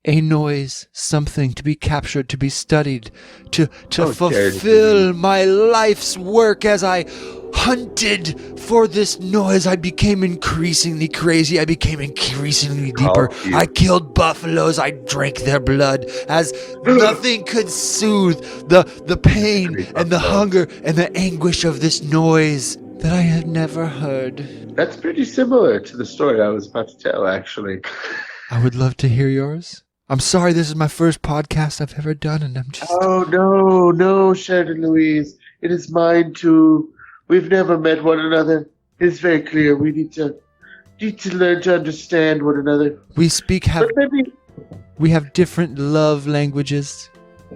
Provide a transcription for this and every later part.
A noise, something to be captured, to be studied, to fulfill my life's work. As I hunted for this noise, I became increasingly crazy. I became increasingly deeper. I killed buffaloes. I drank their blood, as nothing could soothe the pain and the hunger and the anguish of this noise that I had never heard. That's pretty similar to the story I was about to tell, actually. I would love to hear yours. I'm sorry, this is my first podcast I've ever done, and I'm just... Oh, no, Sheridan Louise. It is mine, too. We've never met one another. It's very clear. We need to learn to understand one another. We have different love languages.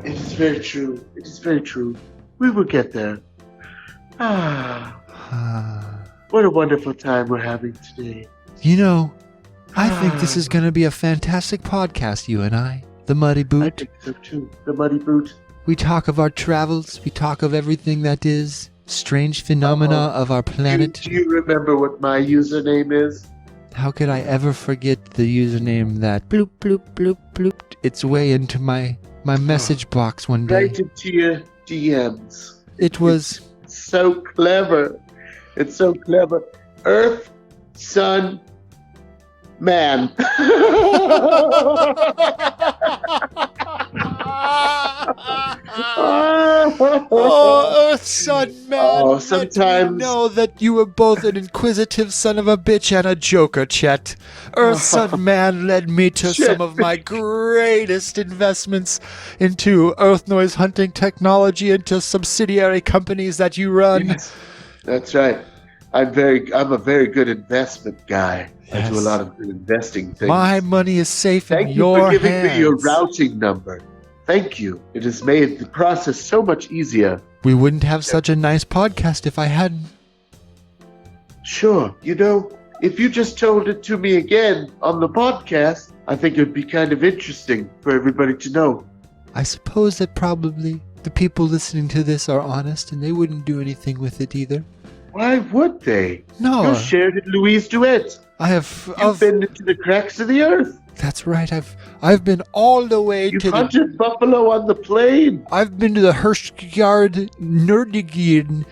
It is very true. It is very true. We will get there. What a wonderful time we're having today. You know, I think this is going to be a fantastic podcast, you and I. The Muddy Boot. I think so too. The Muddy Boot. We talk of our travels. We talk of everything that is. Strange phenomena of our planet. Do you remember what my username is? How could I ever forget the username that bloop, bloop, bloop, blooped its way into my message box one day? Right into your DMs. It was... so clever. It's so clever. Earth, Sun, Man. Oh, Earth, Sun, Man. Oh, sometimes... Let me know that you were both an inquisitive son of a bitch and a joker, Chet. Earth, Sun, Man led me to some of my greatest investments into Earth noise hunting technology, into subsidiary companies that you run. Yes, that's right. I'm a very good investment guy. Yes. I do a lot of good investing things. My money is safe in Thank your hands. you for giving me your routing number. Thank you. It has made the process so much easier. We wouldn't have such a nice podcast if I hadn't. Sure. You know, if you just told it to me again on the podcast, I think it would be kind of interesting for everybody to know. I suppose that probably the people listening to this are honest and they wouldn't do anything with it either. Why would they? No. You shared it, Louise Duet. You've been into the cracks of the earth. That's right. I've been all the way to the... You hunted buffalo on the plane. I've been to the Hirschgard Nerdigien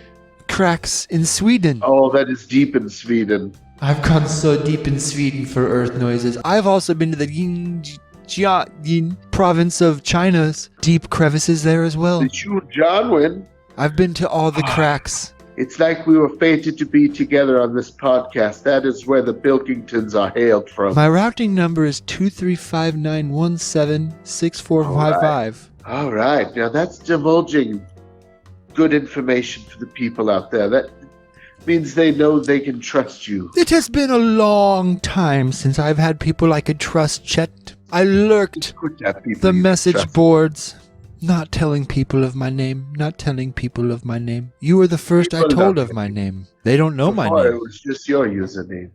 cracks in Sweden. Oh, that is deep in Sweden. I've gone so deep in Sweden for earth noises. I've also been to the Yinjiang province of China's deep crevices there as well. The Xuzhanwen. I've been to all the cracks. It's like we were fated to be together on this podcast. That is where the Pilkingtons are hailed from. My routing number is 235-917-6455. All right. Now that's divulging good information for the people out there. That means they know they can trust you. It has been a long time since I've had people I could trust, Chet. I lurked the message boards. Not telling people of my name. You were the first I told of my name. They don't know my name. It was just your username.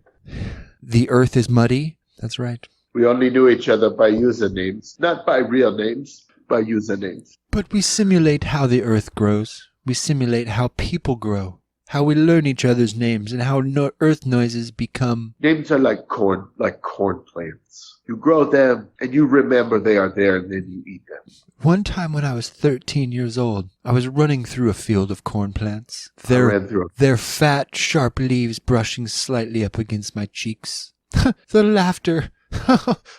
The earth is muddy. That's right. We only knew each other by usernames. Not by real names, by usernames. But we simulate how the earth grows. We simulate how people grow. How we learn each other's names and how earth noises become... Names are like corn plants. You grow them and you remember they are there and then you eat them. One time when I was 13 years old, I was running through a field of corn plants. Their fat, sharp leaves brushing slightly up against my cheeks. The laughter.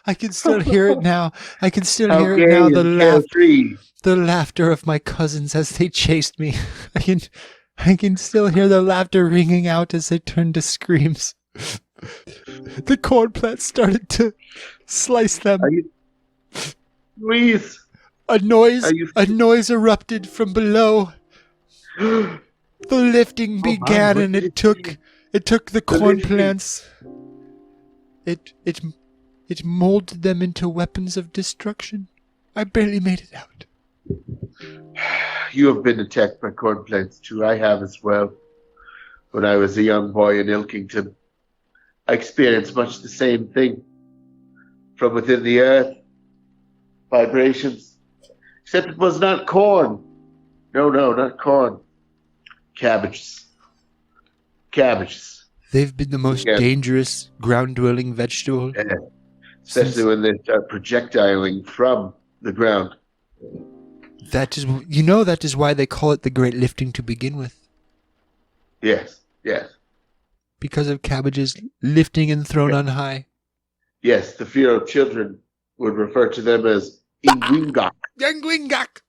I can still hear it now. The laughter of my cousins as they chased me. I can still hear the laughter ringing out as they turned to screams. The corn plants started to slice them. Louise! A noise erupted from below. The lifting began, and it took the corn plants. It molded them into weapons of destruction. I barely made it out. You have been attacked by cornplants too. I have as well. When I was a young boy in Ilkington, I experienced much the same thing. From within the earth, vibrations. Except it was not corn. No, not corn. Cabbages. Cabbages. They've been the most Yeah. dangerous ground-dwelling vegetable. Yeah. Especially when they start projectiling from the ground. That is why they call it the Great Lifting to begin with. Yes. Because of cabbages lifting and thrown on high. Yes, the fear of children would refer to them as Ingwingak. Yangwingak!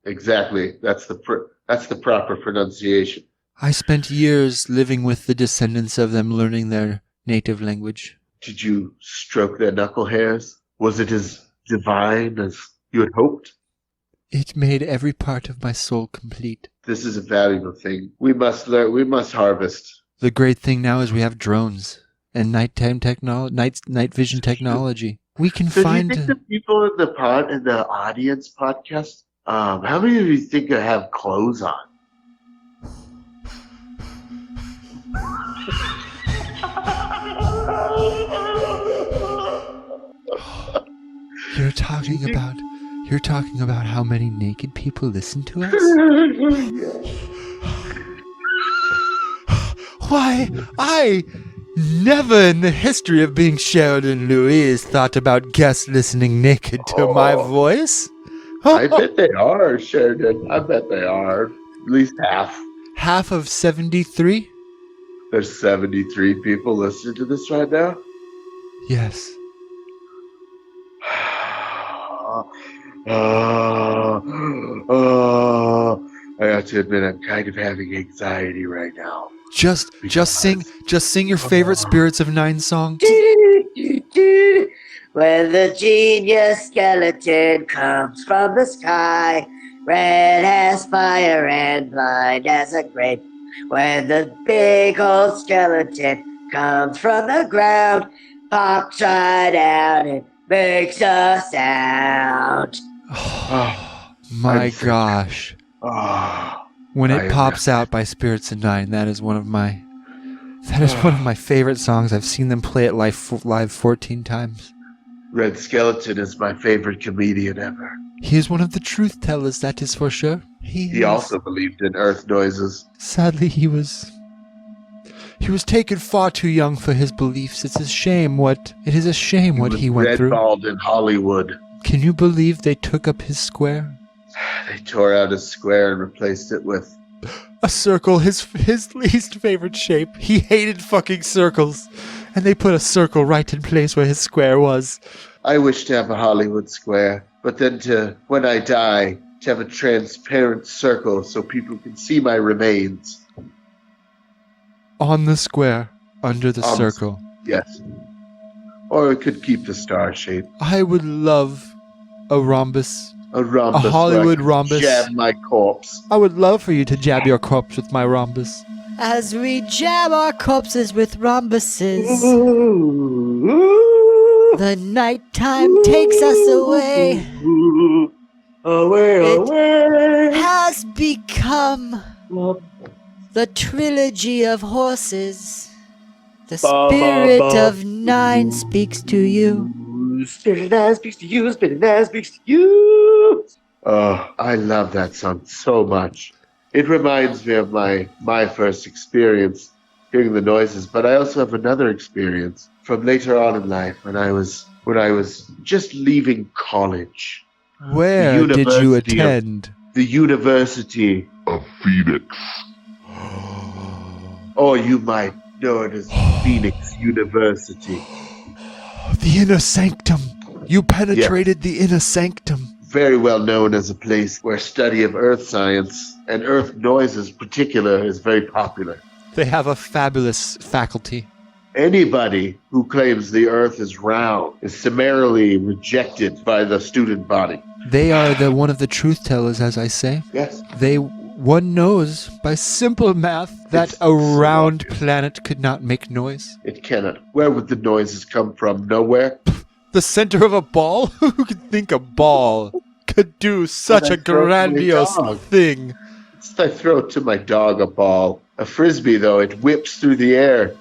Exactly. That's the proper pronunciation. I spent years living with the descendants of them learning their native language. Did you stroke their knuckle hairs? Was it as divine as you had hoped? It made every part of my soul complete. This is a valuable thing. We must learn. We must harvest. The great thing now is we have drones and night vision technology. We can So find. do you think the people in the audience podcast, how many of you think I have clothes on? You're talking about how many naked people listen to us? Why, I never in the history of being Sheridan Louise thought about guests listening naked to my voice. I bet they are, Sheridan. I bet they are. At least half. Half of 73? There's 73 people listening to this right now. Yes. I have to admit, I'm kind of having anxiety right now. Just sing your favorite Spirits of Nine song. When the genius skeleton comes from the sky, red as fire and blind as a grape. When the big old skeleton comes from the ground, pops right out and makes a sound. My gosh. When it pops out by Spirits of Nine, that is one of my favorite songs. I've seen them play it live 14 times. Red Skeleton is my favorite comedian ever. He is one of the truth tellers, that is for sure. He also believed in earth noises. Sadly, he was taken far too young for his beliefs. It is a shame what he went through. Red-balled in Hollywood. Can you believe they took up his square? They tore out his square and replaced it with a circle, his least favorite shape. He hated fucking circles. And they put a circle right in place where his square was. I wish to have a Hollywood square, but then when I die, to have a transparent circle so people can see my remains. On the square, under the circle. Yes. Or it could keep the star shape. I would love a rhombus. A rhombus. A Hollywood rhombus. Jab my corpse. I would love for you to jab your corpse with my rhombus. As we jab our corpses with rhombuses, the nighttime takes us away. It has become the trilogy of horses. The spirit of nine speaks to you. Spirit of nine speaks to you. Spirit of nine speaks to you. Oh, I love that song so much. It reminds me of my first experience hearing the noises, but I also have another experience from later on in life when I was just leaving college. Where did you attend? The University of Phoenix. Or you might know it as Phoenix University. The inner sanctum. You penetrated the inner sanctum. Very well known as a place where study of earth science and earth noises in particular is very popular. They have a fabulous faculty. Anybody who claims the earth is round is summarily rejected by the student body. They are one of the truth tellers, as I say. Yes. One knows by simple math that a round planet could not make noise. It cannot. Where would the noises come from? Nowhere? The center of a ball? Who could think a ball? could do such a I throw it to my grandiose dog. thing. I throw to my dog a ball. A frisbee, though, it whips through the air.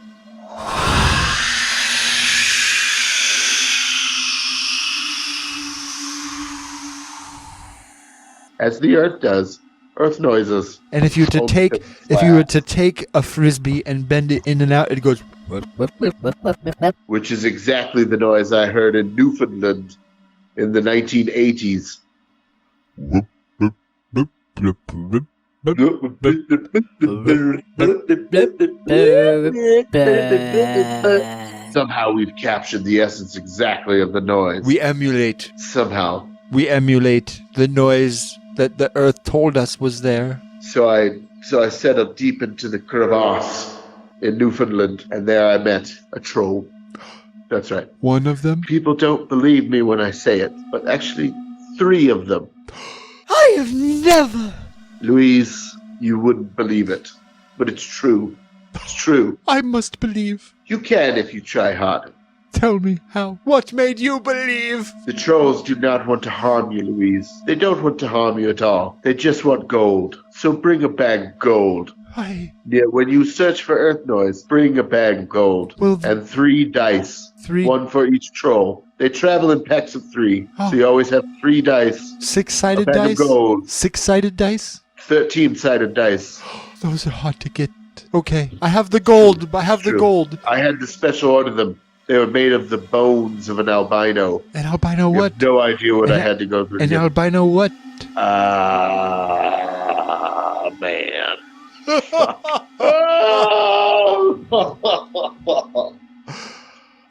As the earth does. Earth noises. And if you were to take a frisbee and bend it in and out, it goes. Which is exactly the noise I heard in Newfoundland in the 1980s. Somehow we've captured the essence exactly of the noise. We emulate. Somehow. We emulate the noise that the earth told us was there. So I settled deep into the crevasse in Newfoundland, and there I met a troll. That's right. One of them? People don't believe me when I say it, but actually 3 of them. I have never. Louise, you wouldn't believe it, but it's true. It's true. I must believe. You can if you try hard. Tell me how. What made you believe? The trolls do not want to harm you, Louise. They don't want to harm you at all. They just want gold. So bring a bag of gold. Yeah, when you search for earth noise, bring a bag of gold. And 3 dice. 3? 1 for each troll. They travel in packs of 3. Oh. So you always have 3 dice. 6-sided a bag dice? Of gold. 6-sided dice? 13-sided dice. Those are hard to get. Okay, I have the gold. I have the gold. I had to special order them. They were made of the bones of an albino. An albino what? You have no idea what I had to go through. An albino what? Man.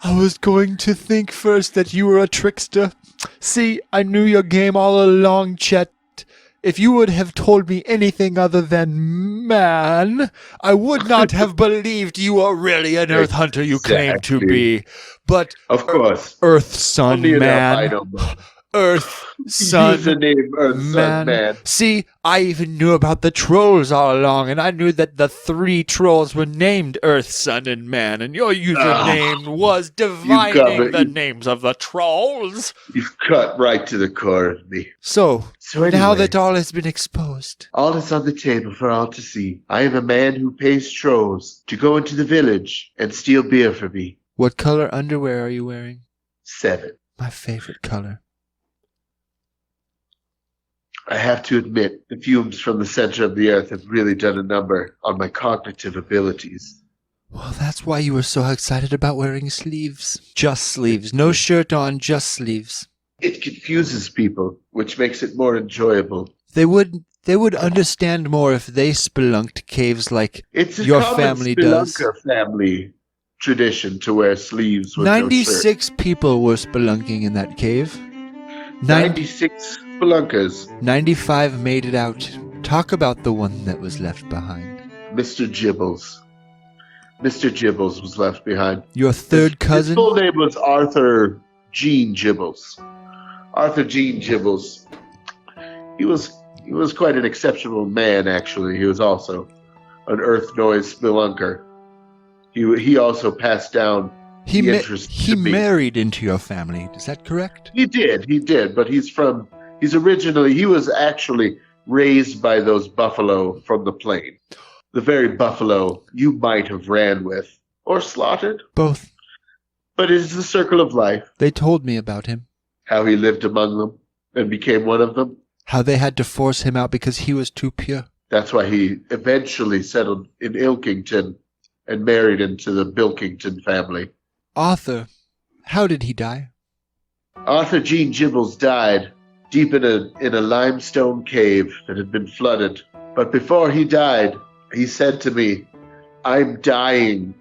I was going to think first that you were a trickster. See, I knew your game all along, Chet. If you would have told me anything other than man, I would not have believed you were really an Earth Hunter you claim to be. But of course, Earth Sun Man. Earth Sun Man. See, I even knew about the trolls all along, and I knew that the 3 trolls were named Earth, Sun, and Man, and your username was divining the names of the trolls. You've cut right to the core of me. So anyway, now that all has been exposed, all is on the table for all to see. I am a man who pays trolls to go into the village and steal beer for me. What color underwear are you wearing? 7. My favorite color. I have to admit, the fumes from the center of the earth have really done a number on my cognitive abilities. Well, that's why you were so excited about wearing sleeves. Just sleeves. No shirt on, just sleeves. It confuses people, which makes it more enjoyable. They would understand more if they spelunked caves like your family does. It's a common spelunker family tradition to wear sleeves with 96 people were spelunking in that cave. 96 spelunkers. 95 made it out. Talk about the one that was left behind. Mr. Gibbles. Mr. Gibbles was left behind. Your third cousin? His full name was Arthur Gene Gibbles. Arthur Gene Gibbles. He was quite an exceptional man, actually. He was also an earth noise spelunker. He also passed down the interest to me. He married into your family, is that correct? He did, but he was actually raised by those buffalo from the plain. The very buffalo you might have ran with, or slaughtered. Both. But it is the circle of life. They told me about him. How he lived among them and became one of them. How they had to force him out because he was too pure. That's why he eventually settled in Ilkington and married into the Bilkington family. Arthur, how did he die? Arthur Gene Gibbles died deep in a limestone cave that had been flooded. But before he died, he said to me, I'm dying,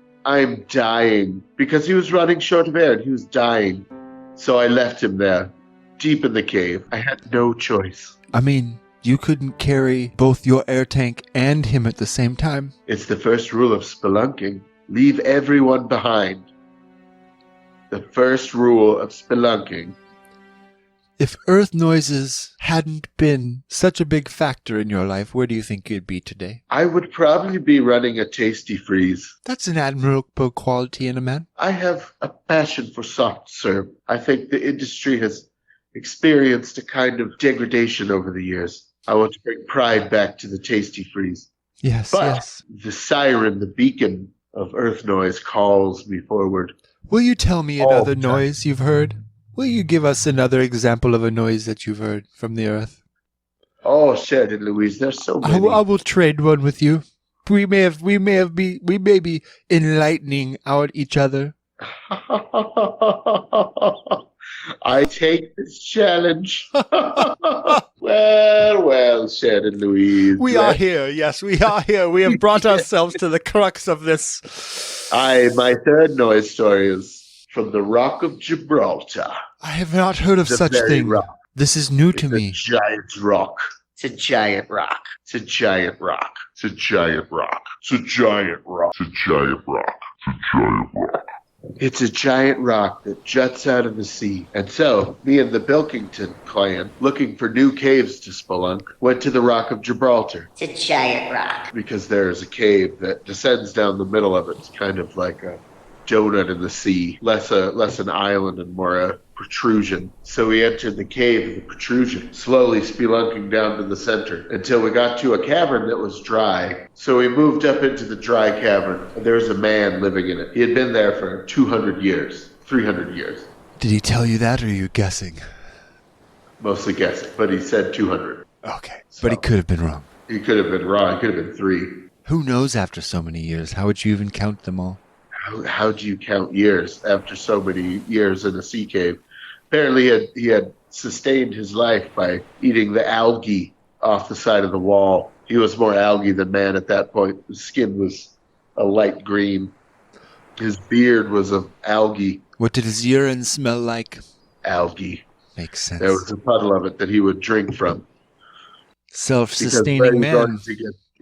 because he was running short of air and he was dying. So I left him there, deep in the cave. I had no choice. I mean, you couldn't carry both your air tank and him at the same time. It's the first rule of spelunking. Leave everyone behind. The first rule of spelunking. If earth noises hadn't been such a big factor in your life, where do you think you'd be today? I would probably be running a Tasty Freeze. That's an admirable quality in a man. I have a passion for soft serve. I think the industry has experienced a kind of degradation over the years. I want to bring pride back to the Tasty Freeze. Yes, But yes. the siren, the beacon of Earth noise calls me forward. Will you tell me All another the time. noise you've heard? Will you give us another example of a noise that you've heard from the earth? Oh, Shed and Louise, there's so I many. will trade one with you. We may be enlightening each other. I take this challenge. Well, Shed and Louise. We are here. Yes, we are here. We have brought ourselves to the crux of this. My third noise story is from the Rock of Gibraltar. I have not heard of The such very thing. rock. This is new to It's a me. giant rock. It's a giant rock. It's a giant rock. It's a giant rock. It's a giant rock. It's a giant rock. It's a giant rock. It's a giant rock that juts out of the sea. And so, me and the Bilkington clan, looking for new caves to spelunk, went to the Rock of Gibraltar. It's a giant rock. Because there is a cave that descends down the middle of it. It's kind of like a donut in the sea. Less an island and more a protrusion. So we entered the cave of the protrusion, slowly spelunking down to the center until we got to a cavern that was dry. So we moved up into the dry cavern, and there was a man living in it. He had been there for 200 years, 300 years. Did he tell you that, or are you guessing? Mostly guessing, but he said 200. Okay, but he could have been wrong. He could have been wrong. He could have been 3. Who knows after so many years? How would you even count them all? How do you count years after so many years in a sea cave? Apparently he had sustained his life by eating the algae off the side of the wall. He was more algae than man at that point. His skin was a light green. His beard was of algae. What did his urine smell like? Algae. Makes sense. There was a puddle of it that he would drink from. Self-sustaining man.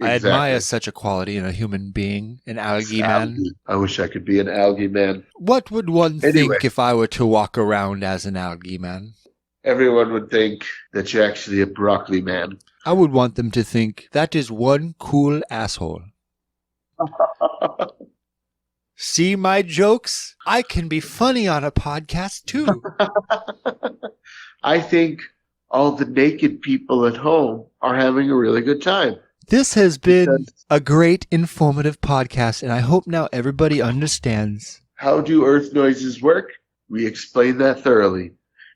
I Exactly. admire such a quality in a human being, an algae man. I wish I could be an algae man. What would one Anyway. think if I were to walk around as an algae man? Everyone would think that you're actually a broccoli man. I would want them to think that is one cool asshole. See my jokes? I can be funny on a podcast too. I think all the naked people at home are having a really good time. This has been a great informative podcast, and I hope now everybody understands. How do earth noises work? We explain that thoroughly.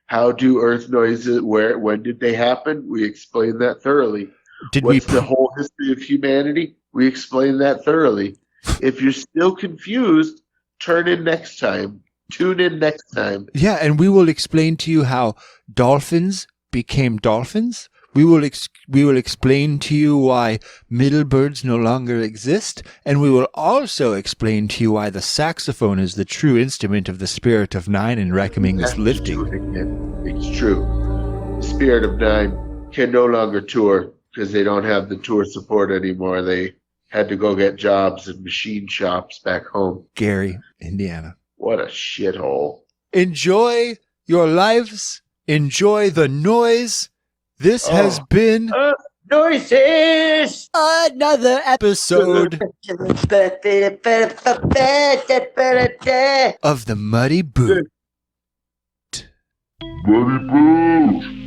How do earth noises, when did they happen? We explain that thoroughly. What's the whole history of humanity? We explain that thoroughly. If you're still confused, tune in next time. Yeah, and we will explain to you how dolphins became dolphins. We will explain to you why middle birds no longer exist, and we will also explain to you why the saxophone is the true instrument of the spirit of 9 and Reckoning is lifting. It's true. The Spirit of 9 can no longer tour because they don't have the tour support anymore. They had to go get jobs in machine shops back home. Gary, Indiana. What a shithole. Enjoy your lives. Enjoy the noise. This has been Noises! Another episode of the Muddy Boot. Buddy Boo!